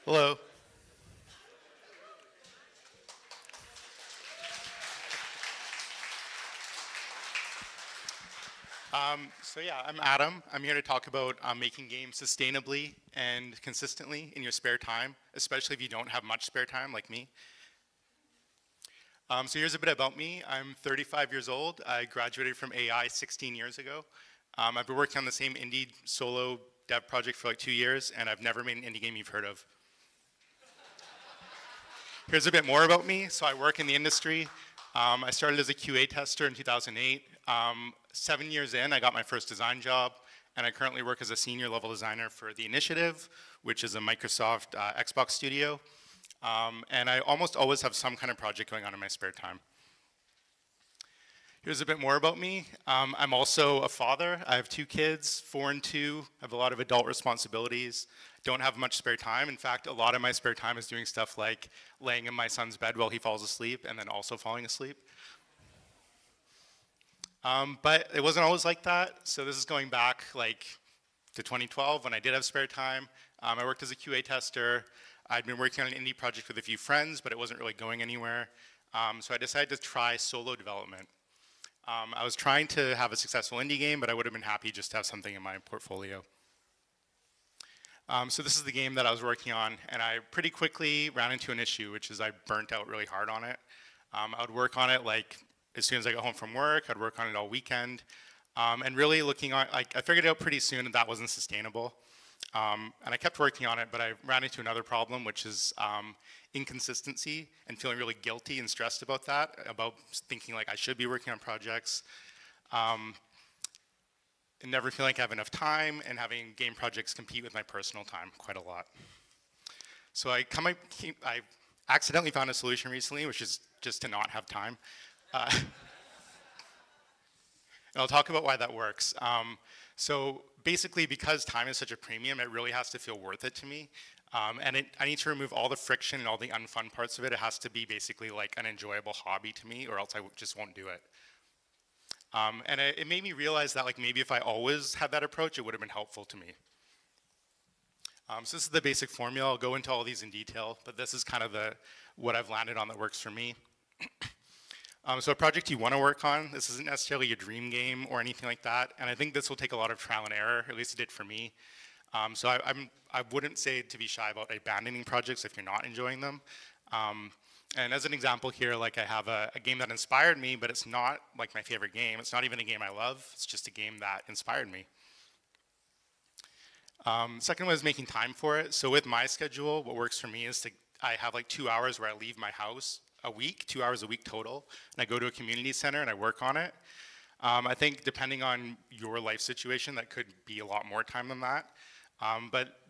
Hello. So yeah, I'm Adam. I'm here to talk about making games sustainably and consistently in your spare time, especially if you don't have much spare time like me. So here's a bit about me. I'm 35 years old. I graduated from AI 16 years ago. I've been working on the same indie solo dev project for like 2 years, and I've never made an indie game you've heard of. Here's a bit more about me. So I work in the industry. I started as a QA tester in 2008. 7 years in, I got my first design job, and I currently work as a senior level designer for The Initiative, which is a Microsoft Xbox studio. And I almost always have some kind of project going on in my spare time. Here's a bit more about me. I'm also a father. I have 2 kids, 4 and 2. I have a lot of adult responsibilities. Don't have much spare time. In fact, a lot of my spare time is doing stuff like laying in my son's bed while he falls asleep and then also falling asleep. But it wasn't always like that. So this is going back like to 2012 when I did have spare time. I worked as a QA tester. I'd been working on an indie project with a few friends, but it wasn't really going anywhere. So I decided to try solo development. I was trying to have a successful indie game, but I would have been happy just to have something in my portfolio. So this is the game that I was working on, and I pretty quickly ran into an issue, which is I burnt out really hard on it. I would work on it like as soon as I got home from work. I'd work on it all weekend, and really looking on, like I figured out pretty soon that that wasn't sustainable. And I kept working on it, but I ran into another problem, which is inconsistency and feeling really guilty and stressed about that, about thinking like I should be working on projects, and never feeling like I have enough time, and having game projects compete with my personal time quite a lot. So I accidentally found a solution recently, which is just to not have time. And I'll talk about why that works. So basically, because time is such a premium, it really has to feel worth it to me. I need to remove all the friction and all the unfun parts of it. It has to be basically like an enjoyable hobby to me, or else I just won't do it. It made me realize that like maybe if I always had that approach, it would have been helpful to me. So this is the basic formula. I'll go into all these in detail, but this is kind of what I've landed on that works for me. So a project you want to work on, this isn't necessarily a dream game or anything like that, and I think this will take a lot of trial and error, at least it did for me. So I wouldn't say to be shy about abandoning projects if you're not enjoying them. And as an example here, like I have a game that inspired me, but it's not like my favorite game. It's not even a game I love. It's just a game that inspired me. Second one is making time for it. So with my schedule, what works for me is I have like 2 hours where I leave my house a week, 2 hours a week total, and I go to a community center and I work on it. I think depending on your life situation, that could be a lot more time than that. But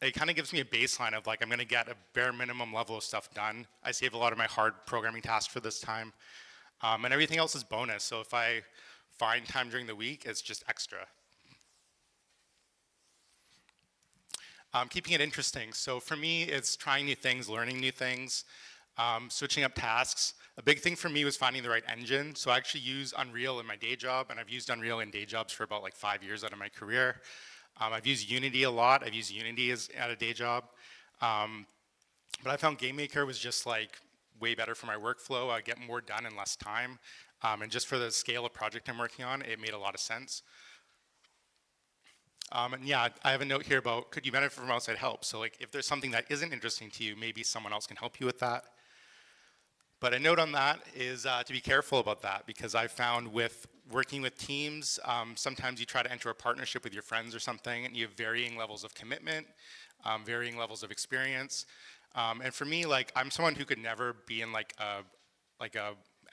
it kind of gives me a baseline of like, I'm gonna get a bare minimum level of stuff done. I save a lot of my hard programming tasks for this time. And everything else is bonus. So if I find time during the week, it's just extra. Keeping it interesting. So for me, it's trying new things, learning new things, switching up tasks. A big thing for me was finding the right engine. So I actually use Unreal in my day job, and I've used Unreal in day jobs for about like 5 years out of my career. I've used Unity a lot. I've used Unity at a day job. But I found GameMaker was just like way better for my workflow. I get more done in less time. And just for the scale of project I'm working on, it made a lot of sense. And yeah, I have a note here about could you benefit from outside help? So like if there's something that isn't interesting to you, maybe someone else can help you with that. But a note on that is to be careful about that, because I've found with working with teams, sometimes you try to enter a partnership with your friends or something, and you have varying levels of commitment, varying levels of experience. And for me, like I'm someone who could never be in like a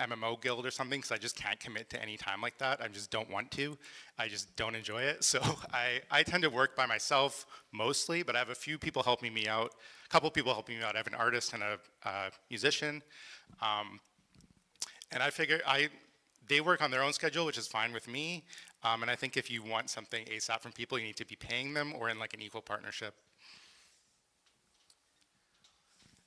MMO guild or something, because I just can't commit to any time like that. I just don't want to. I just don't enjoy it. So I tend to work by myself mostly, but I have a few people helping me out, a couple people helping me out. I have an artist and a musician. And I figure they work on their own schedule, which is fine with me. And I think if you want something ASAP from people, you need to be paying them or in like an equal partnership.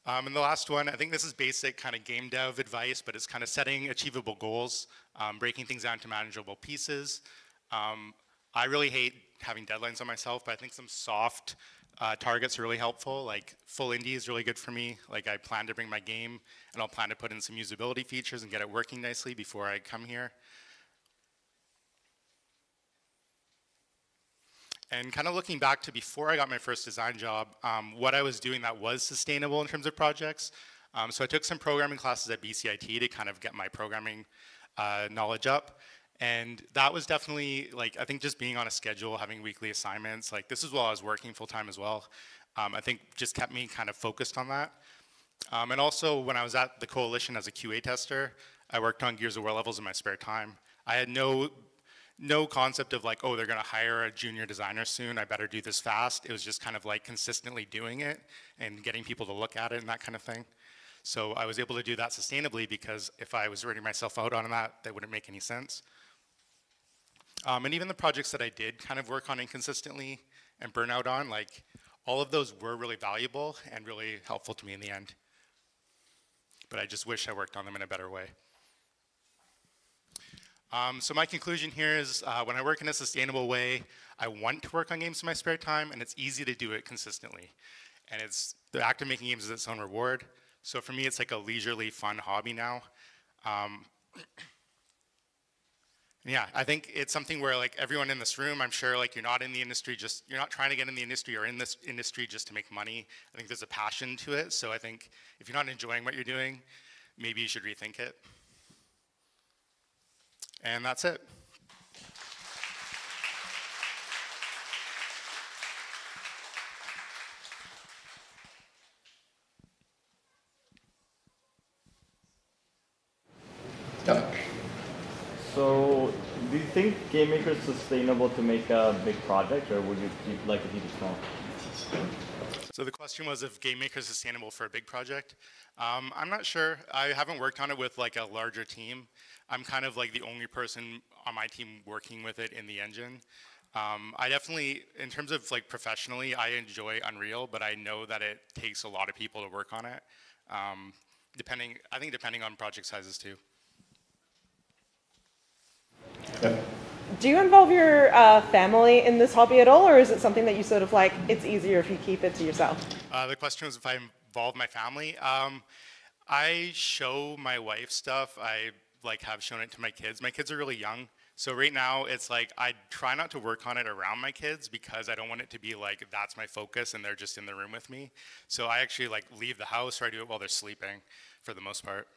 And the last one, I think this is basic kind of game dev advice, but it's kind of setting achievable goals, breaking things down to manageable pieces. I really hate having deadlines on myself, but I think some soft targets are really helpful. Like full indie is really good for me. Like I plan to bring my game, and I'll plan to put in some usability features and get it working nicely before I come here. And kind of looking back to before I got my first design job, what I was doing that was sustainable in terms of projects. So I took some programming classes at BCIT to kind of get my programming knowledge up. And that was definitely, like, I think just being on a schedule, having weekly assignments, like this is while I was working full time as well, I think just kept me kind of focused on that. And also when I was at the Coalition as a QA tester, I worked on Gears of War levels in my spare time. I had no concept of like, oh, they're gonna hire a junior designer soon, I better do this fast. It was just kind of like consistently doing it and getting people to look at it and that kind of thing. So I was able to do that sustainably because if I was running myself out on that wouldn't make any sense. And even the projects that I did kind of work on inconsistently and burn out on, like all of those were really valuable and really helpful to me in the end. But I just wish I worked on them in a better way. So my conclusion here is when I work in a sustainable way, I want to work on games in my spare time, and it's easy to do it consistently. And the act of making games is its own reward. So for me, it's like a leisurely, fun hobby now. Yeah, I think it's something where like everyone in this room, I'm sure like you're not in the industry, you're not trying to get in the industry or in this industry just to make money. I think there's a passion to it. So I think if you're not enjoying what you're doing, maybe you should rethink it. And that's it. Yep. So, do you think Game Maker is sustainable to make a big project, or would you like to keep it small? So the question was if Game Maker is sustainable for a big project. I'm not sure. I haven't worked on it with like a larger team. I'm kind of like the only person on my team working with it in the engine. I definitely, in terms of like professionally, I enjoy Unreal, but I know that it takes a lot of people to work on it. I think depending on project sizes too. Yeah. Do you involve your family in this hobby at all, or is it something that you sort of like, it's easier if you keep it to yourself? The question was if I involve my family. I show my wife stuff. I like have shown it to my kids. My kids are really young. So right now it's like I try not to work on it around my kids because I don't want it to be like that's my focus and they're just in the room with me. So I actually like leave the house or I do it while they're sleeping for the most part.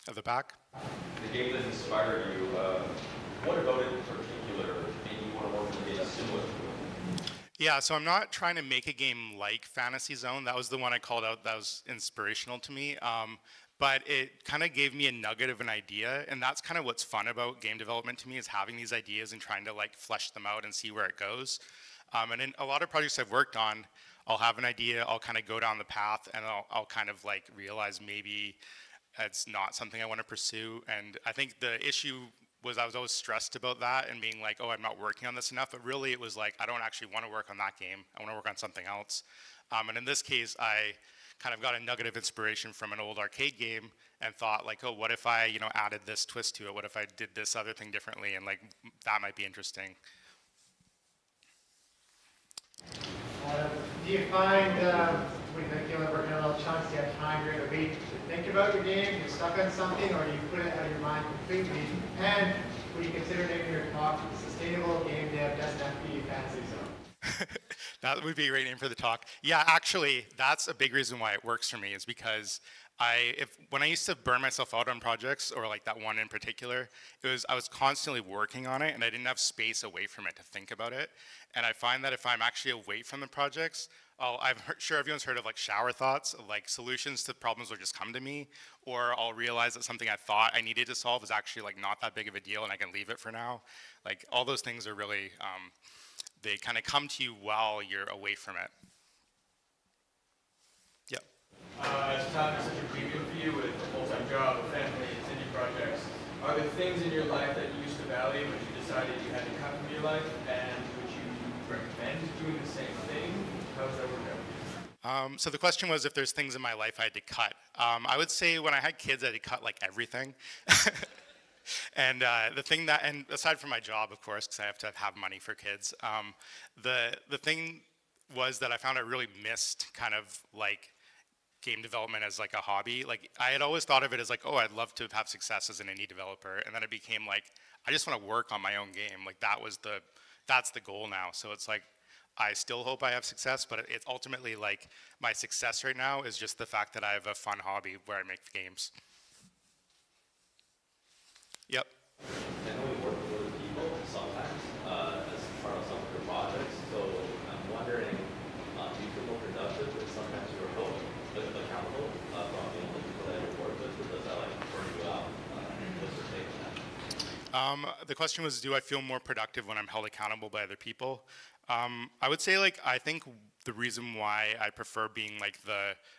At the back. The game that inspired you, what about it in particular made you want to work on a game similar to it? Yeah, so I'm not trying to make a game like Fantasy Zone. That was the one I called out that was inspirational to me. But it kind of gave me a nugget of an idea, and that's kind of what's fun about game development to me is having these ideas and trying to like flesh them out and see where it goes. And in a lot of projects I've worked on, I'll have an idea, I'll kind of go down the path, and I'll kind of like realize maybe it's not something I want to pursue. And I think the issue was I was always stressed about that and being like, oh, I'm not working on this enough. But really it was like, I don't actually want to work on that game. I want to work on something else. And in this case, I kind of got a nugget of inspiration from an old arcade game and thought like, oh, what if I, added this twist to it? What if I did this other thing differently? And like, that might be interesting. Do you find when you're working on little chunks, you have time during the week to think about your game, you're stuck on something, or you put it out of your mind completely? And would you consider naming your talk Sustainable Game Dev Doesn't Have to Be Fantasy Zone? That would be a great name for the talk. Yeah, actually, that's a big reason why it works for me is because when I used to burn myself out on projects, or like that one in particular, I was constantly working on it and I didn't have space away from it to think about it. And I find that if I'm actually away from the projects, sure everyone's heard of like shower thoughts, like solutions to problems will just come to me, or I'll realize that something I thought I needed to solve is actually like not that big of a deal and I can leave it for now. Like all those things are really, they kind of come to you while you're away from it. Yep. As time is such a premium for you with a full-time job, a family, and indie projects, are there things in your life that you used to value but you decided you had to cut from your life, and would you recommend doing the same thing? How does that work out? So the question was if there's things in my life I had to cut. I would say when I had kids I had to cut like everything. And the thing that, and aside from my job, of course, because I have to have money for kids, the thing was that I found I really missed kind of like game development as like a hobby. Like I had always thought of it as like, oh, I'd love to have success as an indie developer, and then it became like, I just want to work on my own game. Like that's the goal now. So it's like, I still hope I have success, but it's ultimately like my success right now is just the fact that I have a fun hobby where I make games. Yep. I know we work with other people sometimes as part of some of your projects, so I'm wondering, do you feel more productive if sometimes you're held accountable from the only people that you work with, or does that like burn you out? What's your take on that? The question was, do I feel more productive when I'm held accountable by other people? I would say like, I think the reason why I prefer being like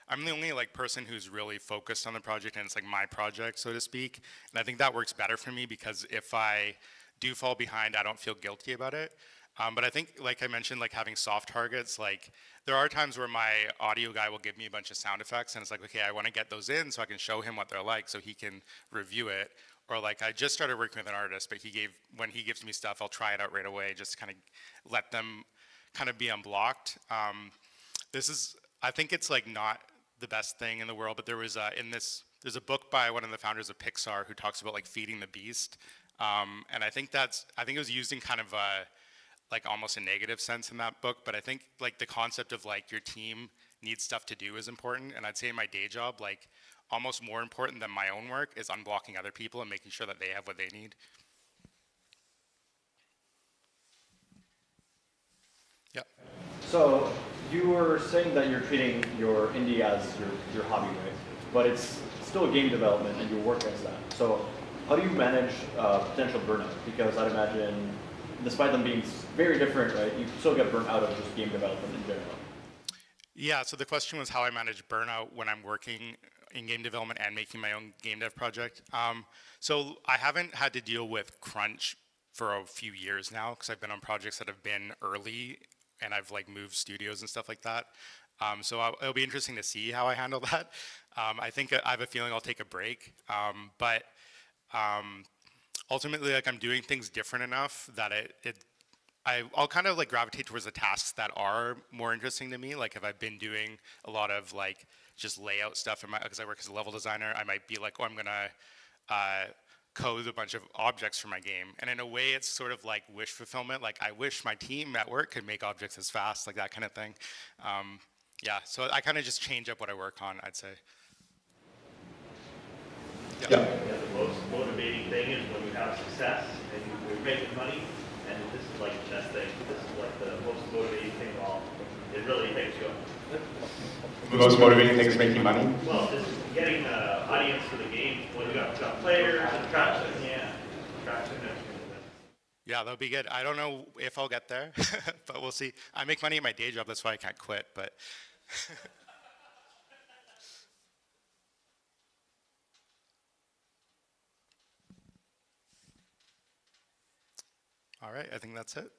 I'm the only like person who's really focused on the project, and it's like my project, so to speak. And I think that works better for me because if I do fall behind, I don't feel guilty about it. But I think, like I mentioned, like having soft targets, like there are times where my audio guy will give me a bunch of sound effects, and it's like, okay, I want to get those in so I can show him what they're like so he can review it. Or like I just started working with an artist, but when he gives me stuff, I'll try it out right away, just kind of let them kind of be unblocked. I think it's like not the best thing in the world, but there's a book by one of the founders of Pixar who talks about like feeding the beast. And I think it was used in kind of like almost a negative sense in that book, but I think like the concept of like your team needs stuff to do is important. And I'd say in my day job, like almost more important than my own work is unblocking other people and making sure that they have what they need. Yeah. So you were saying that you're treating your indie as your hobby, right? But it's still game development and you work as that. So how do you manage potential burnout? Because I'd imagine, despite them being very different, right, you still get burnt out of just game development in general. Yeah, so the question was how I manage burnout when I'm working in game development and making my own game dev project. So I haven't had to deal with crunch for a few years now because I've been on projects that have been early and I've like moved studios and stuff like that. So it'll be interesting to see how I handle that. I think I have a feeling I'll take a break, but ultimately, like I'm doing things different enough that I'll kind of like gravitate towards the tasks that are more interesting to me. Like if I've been doing a lot of like just layout stuff, because I work as a level designer, I might be like, oh, I'm gonna code a bunch of objects for my game. And in a way, it's sort of like wish fulfillment. Like I wish my team at work could make objects as fast, like that kind of thing. Yeah, so I kind of just change up what I work on, I'd say. Yeah. The most motivating thing is when you have success and you're making money, and this is like the best thing. This is like the most motivating thing of all. It really takes you up. The most motivating thing is making money? Well, just getting the audience for the game. When you got players and traction, traction. Yeah, that'll be good. I don't know if I'll get there, but we'll see. I make money at my day job, that's why I can't quit, but. All right, I think that's it.